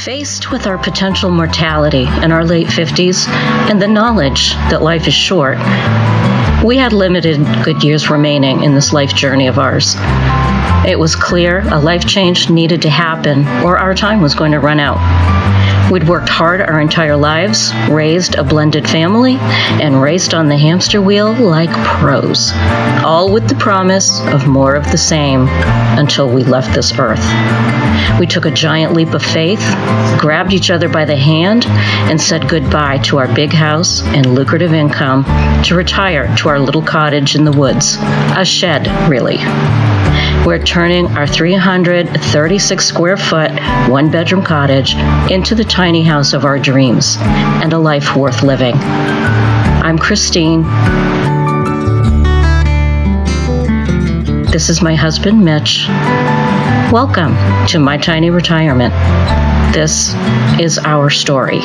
Faced with our potential mortality in our late 50s and the knowledge that life is short, we had limited good years remaining in this life journey of ours. It was clear a life change needed to happen or our time was going to run out. We'd worked hard our entire lives, raised a blended family, and raced on the hamster wheel like pros, all with the promise of more of the same until we left this earth. We took a giant leap of faith, grabbed each other by the hand, and said goodbye to our big house and lucrative income to retire to our little cottage in the woods, a shed, really. We're turning our 336 square foot, one bedroom cottage into the tiny house of our dreams and a life worth living. I'm Christine. This is my husband, Mitch. Welcome to my tiny retirement. This is our story.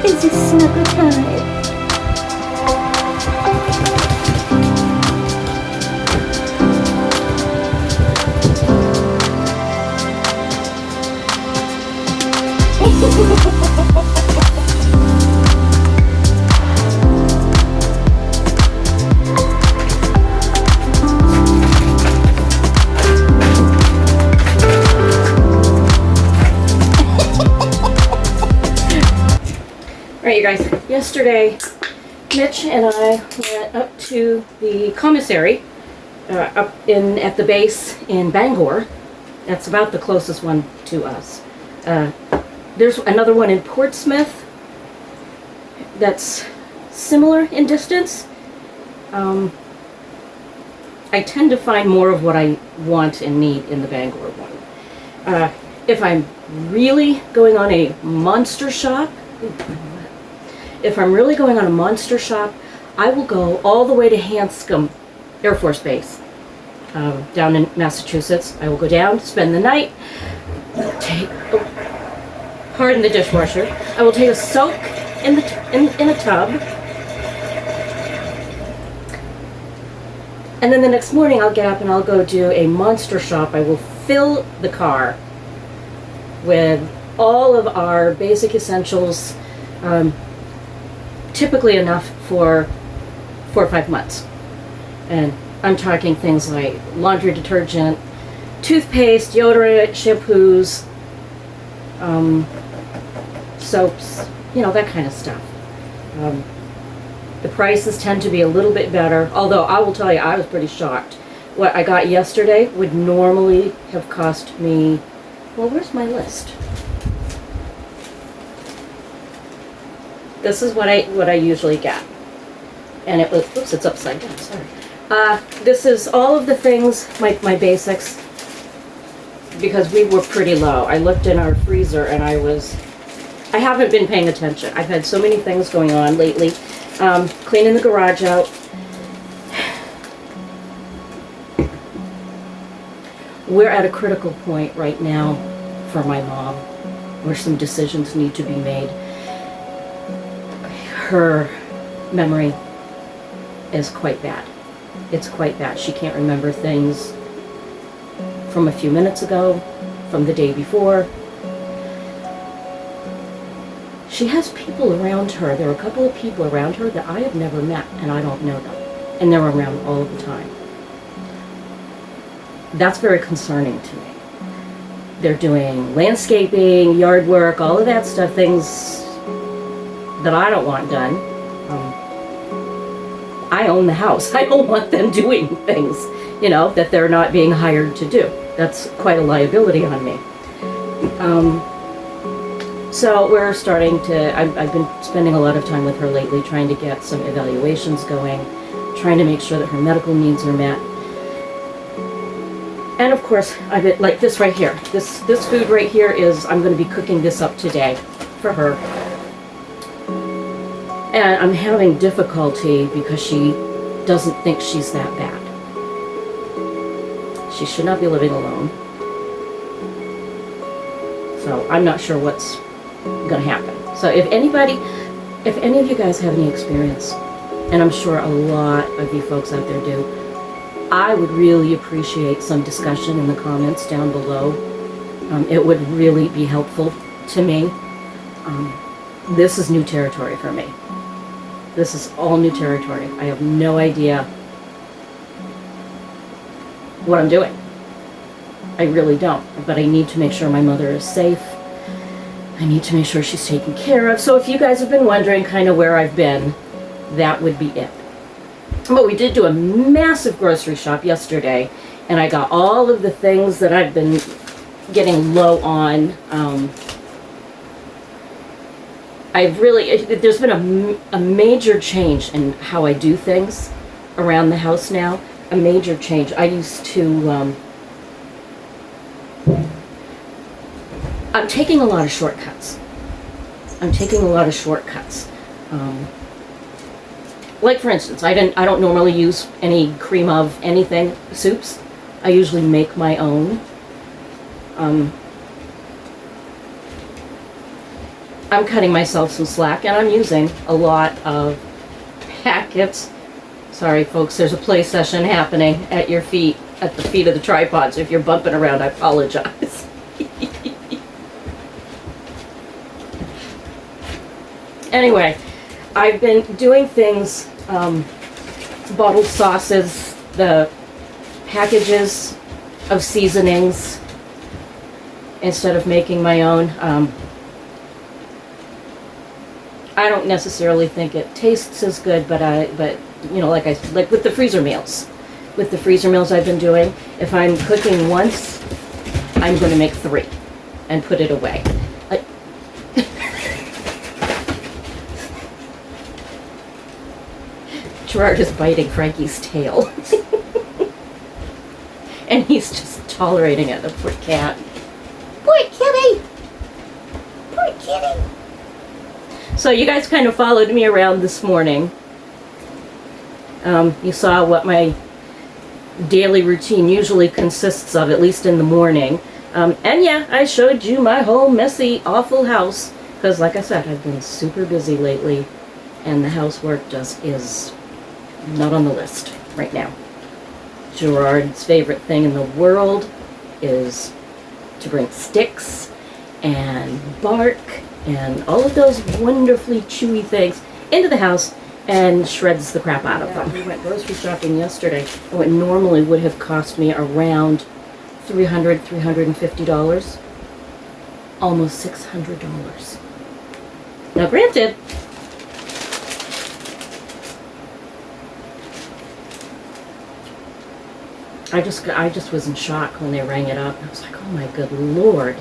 Is it snuggle time? Alright, you guys, yesterday Mitch and I went up to the commissary up at the base in Bangor. That's about the closest one to us. There's another one in Portsmouth that's similar in distance. I tend to find more of what I want and need in the Bangor one. If I'm really going on a monster shop, I will go all the way to Hanscom Air Force Base down in Massachusetts. I will go down, spend the night, pardon the dishwasher. I will take a soak in a tub. And then the next morning I'll get up and I'll go do a monster shop. I will fill the car with all of our basic essentials, typically enough for 4 or 5 months. And I'm talking things like laundry detergent, toothpaste, deodorant, shampoos, soaps, you know, that kind of stuff. The prices tend to be a little bit better, although I will tell you, I was pretty shocked. What I got yesterday would normally have cost me, well, where's my list? This is what I usually get. And it was, oops, it's upside down, sorry. This is all of the things, my basics, because we were pretty low. I looked in our freezer and I haven't been paying attention. I've had so many things going on lately. Cleaning the garage out. We're at a critical point right now for my mom where some decisions need to be made. Her memory is quite bad. It's quite bad. She can't remember things from a few minutes ago, from the day before. She has people around her. There are a couple of people around her that I have never met, and I don't know them. And they're around all the time. That's very concerning to me. They're doing landscaping, yard work, all of that stuff, things that I don't want done. I own the house. I don't want them doing things, you know, that they're not being hired to do. That's quite a liability on me. So we're starting to, I've been spending a lot of time with her lately trying to get some evaluations going, trying to make sure that her medical needs are met. And of course, I've been, like this right here. This food right here is, I'm going to be cooking this up today for her. And I'm having difficulty because she doesn't think she's that bad. She should not be living alone. So I'm not sure what's going to happen. So if any of you guys have any experience, and I'm sure a lot of you folks out there do, I would really appreciate some discussion in the comments down below. It would really be helpful to me. This is new territory for me. This is all new territory. I have no idea what I'm doing. I really don't. But I need to make sure my mother is safe. I need to make sure she's taken care of. So if you guys have been wondering kind of where I've been, that would be it. But we did do a massive grocery shop yesterday, and I got all of the things that I've been getting low on. There's been a major change in how I do things around the house now. A major change. I used to, I'm taking a lot of shortcuts. Like for instance, I don't normally use any cream of anything, soups. I usually make my own. I'm cutting myself some slack, and I'm using a lot of packets. Sorry folks, there's a play session happening at your feet, at the feet of the tripod, so if you're bumping around, I apologize. Anyway, I've been doing things, bottled sauces, the packages of seasonings, instead of making my own. I don't necessarily think it tastes as good, but you know, like with the freezer meals. With the freezer meals I've been doing, if I'm cooking once, I'm going to make 3 and put it away. Gerard is biting Frankie's tail. And he's just tolerating it, the poor cat. Poor kitty! Poor kitty! So you guys kind of followed me around this morning. You saw what my daily routine usually consists of, at least in the morning. And yeah, I showed you my whole messy, awful house. Because like I said, I've been super busy lately. And the housework just is not on the list right now. Gerard's favorite thing in the world is to bring sticks and bark and all of those wonderfully chewy things into the house and shreds the crap out of them. We went grocery shopping yesterday, and what normally would have cost me around $350, almost $600. Now granted, I just was in shock when they rang it up. I was like, oh my good Lord.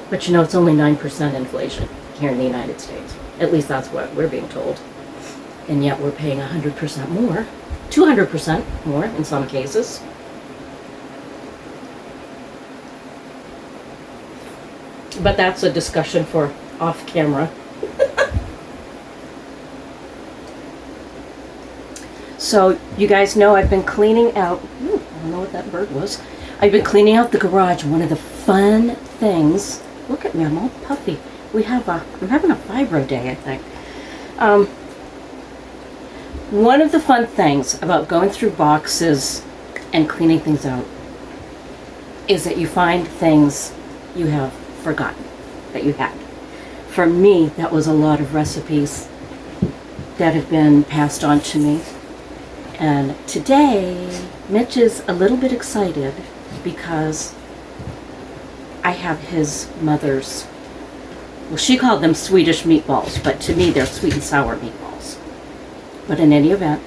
But you know, it's only 9% inflation here in the United States. At least that's what we're being told. And yet we're paying 100% more, 200% more in some cases. But that's a discussion for off camera. So you guys know I've been cleaning out, I don't know what that bird was. I've been cleaning out the garage. One of the fun things, look at me, I'm all puffy. I'm having a fibro day, I think. One of the fun things about going through boxes and cleaning things out is that you find things you have forgotten that you had. For me, that was a lot of recipes that have been passed on to me. And today, Mitch is a little bit excited because I have his mother's, well, she called them Swedish meatballs, but to me they're sweet and sour meatballs. But in any event,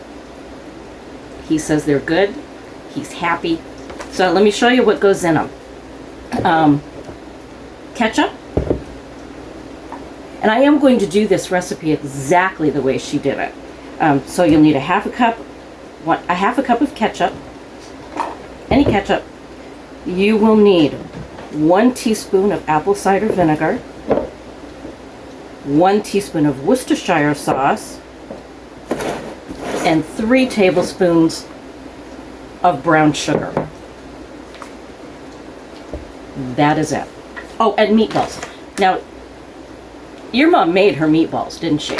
he says they're good, he's happy. So let me show you what goes in them. Ketchup. And I am going to do this recipe exactly the way she did it. So you'll need a half a cup of ketchup, any ketchup. You will need 1 teaspoon of apple cider vinegar, 1 teaspoon of Worcestershire sauce, and 3 tablespoons of brown sugar. That is it. Oh, and meatballs. Now, your mom made her meatballs, didn't she?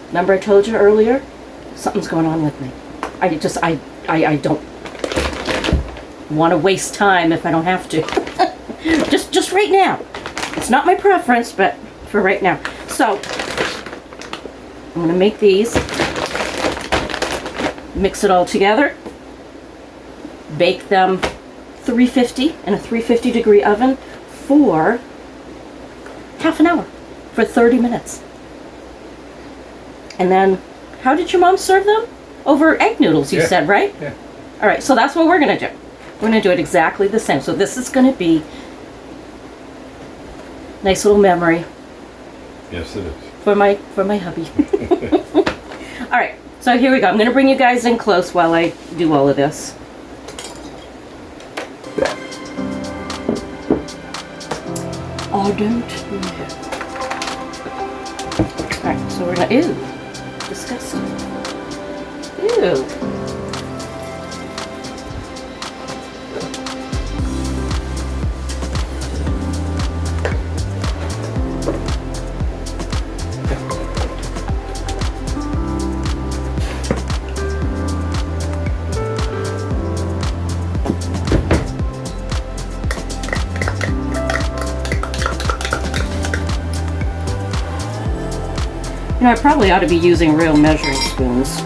Remember I told you earlier? Something's going on with me. I don't want to waste time if I don't have to. just right now. It's not my preference, but for right now. So, I'm going to make these. Mix it all together. Bake them 350 in a 350 degree oven for half an hour, for 30 minutes. And then, how did your mom serve them? Over egg noodles, you said, right? Yeah. All right, so that's what we're going to do. We're going to do it exactly the same. So this is going to be a nice little memory. Yes, it is. For my hubby. All right, so here we go. I'm going to bring you guys in close while I do all of this. Ardent. All right, so we're going to, ew, disgusting. Ew. You know, I probably ought to be using real measuring spoons.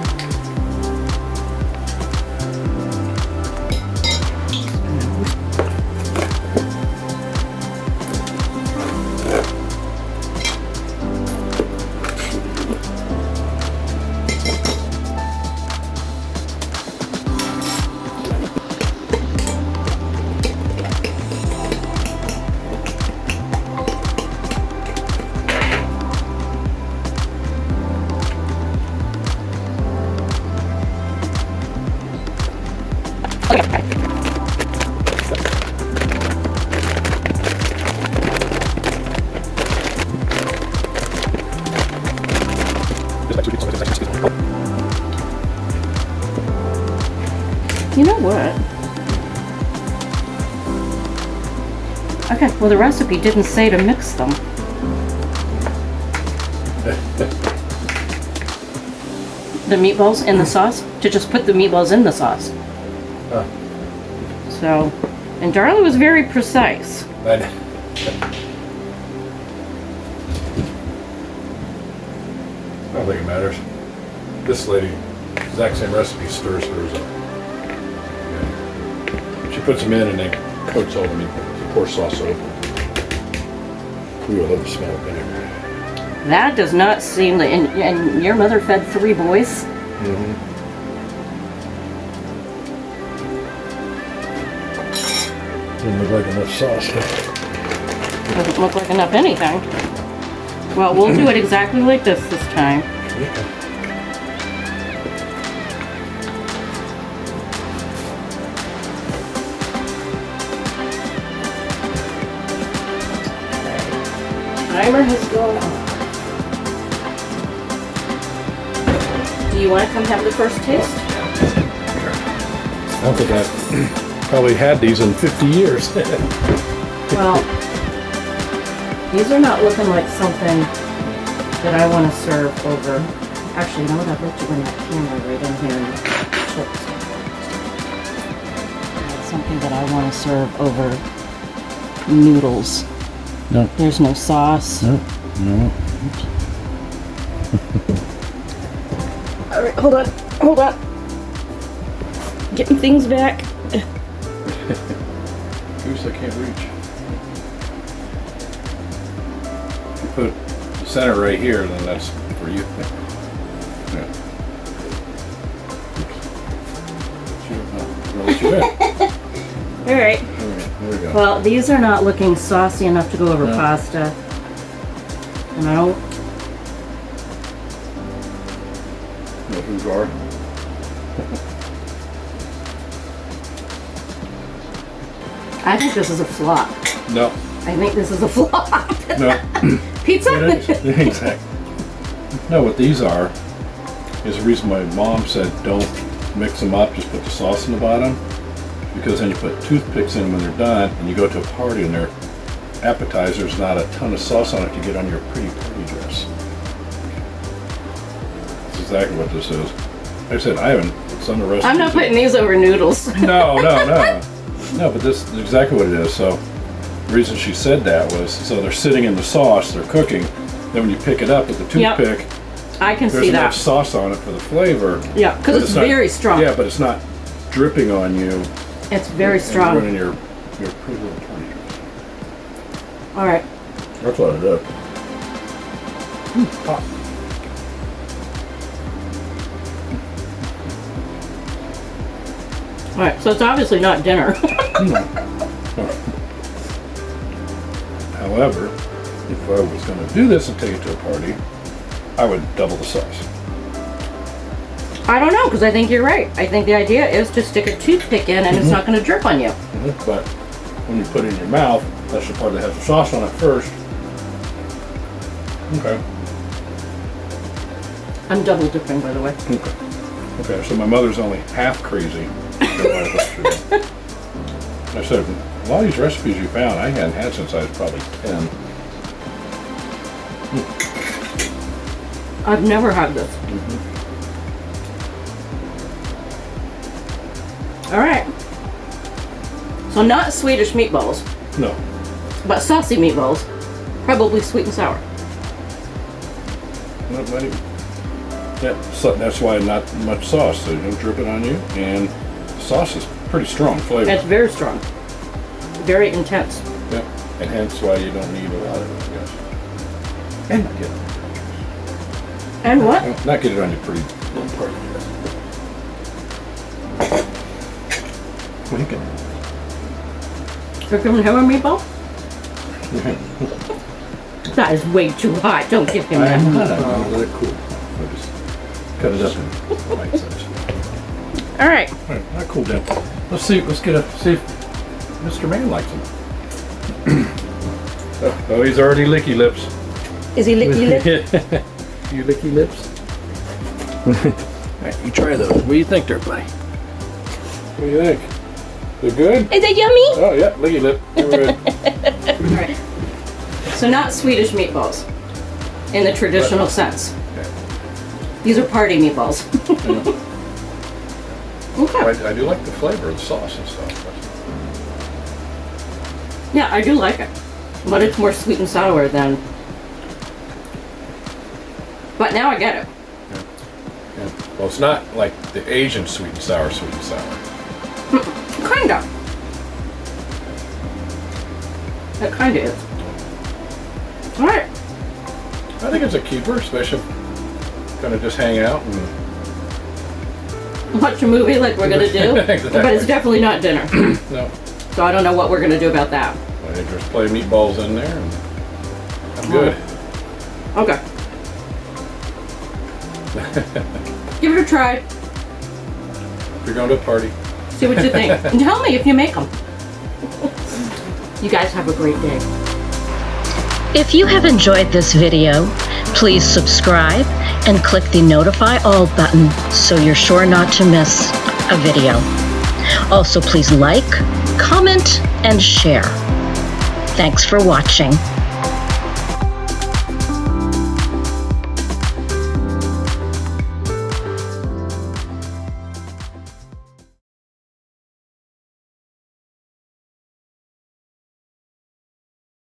Okay, well the recipe didn't say to mix them. The meatballs in the sauce? To just put the meatballs in the sauce. So, and Darla was very precise. I don't think it matters. This lady, exact same recipe, stirs hers up. Yeah. She puts them in and then coats all the meatballs. Pour sauce over. Ooh, I love the smell of vinegar. That does not seem like, and your mother fed 3 boys? Mm-hmm. Doesn't look like enough sauce. Doesn't look like enough anything. Well, we'll do it exactly like this time. Okay. Timer has gone off. Do you want to come have the first taste? I don't think I've probably had these in 50 years. Well, these are not looking like something that I want to serve over. Actually, you know what? I'd like to bring that camera right in here and chips. That's something that I want to serve over noodles. No. There's no sauce. No. No. All right, hold on. Getting things back. Goose, I can't reach. You put the center right here, then that's for you. Yeah. I'll let you in. All right. There we go. Well, these are not looking saucy enough to go over pasta. And I don't. No food bar. I think this is a flop. No. I think this is a flop. No. Pizza? Exactly. No, what these are is the reason my mom said don't mix them up, just put the sauce in the bottom. Because then you put toothpicks in when they're done, and you go to a party and their appetizer's not a ton of sauce on it to get on your pretty party dress. That's exactly what this is. Like I said, I haven't, it's on the recipe. I'm not putting these over noodles. No, but this is exactly what it is. So the reason she said that was, so they're sitting in the sauce, they're cooking, then when you pick it up with the toothpick, I can there's see enough that. sauce on it for the flavor. Yeah, because it's not, very strong. Yeah, but it's not dripping on you. It's very and strong. Running your pretty little party dress. All right. That's what it is. Hot. All right, so it's obviously not dinner. However, if I was going to do this and take it to a party, I would double the sauce. I don't know, because I think you're right. I think the idea is to stick a toothpick in and it's not going to drip on you. But when you put it in your mouth, that's the part that has the sauce on it first. Okay. I'm double dipping, by the way. Okay, so my mother's only half crazy. I said, a lot of these recipes you found, I hadn't had since I was probably 10. I've never had this. All right. So not Swedish meatballs, No. but saucy meatballs. Probably sweet and sour. Not even. Yeah, so that's why not much sauce, so you don't drip it on you. And the sauce is pretty strong flavor. It's very strong. Very intense. Yeah, and hence why you don't need a lot of it, I guess. And not get it. And what? Not get it on your pretty little part. What are you getting? You're going to have a meatball? That is way too hot. Don't give him that I'm not. meatball. Let it cool. I'll just cut it up in bite size. All right. All right, that cooled down. Let's see. Let's see if Mr. Man likes them. Oh, he's already licky lips. Is he licky lip? You licky lips. All right, you try those. What do you think, there, buddy? What do you think? They're good? Is it yummy? Oh, yeah, look at it. They're red. Alright. So not Swedish meatballs in the traditional sense. Okay. These are party meatballs. Okay. I do like the flavor of the sauce and stuff. Yeah, I do like it. But it's more sweet and sour than... But now I get it. Yeah. Well, it's not like the Asian sweet and sour. Kinda. It kinda is. Alright. I think it's a keeper, especially gonna just hang out and Watch a movie like we're gonna do. Exactly. But it's definitely not dinner. no. So I don't know what we're gonna do about that. I just play meatballs in there and I'm good. Okay. Give it a try. If you're going to a party. See what you think. And tell me if you make them. You guys have a great day. If you have enjoyed this video, please subscribe and click the Notify All button so you're sure not to miss a video. Also, please like, comment, and share. Thanks for watching.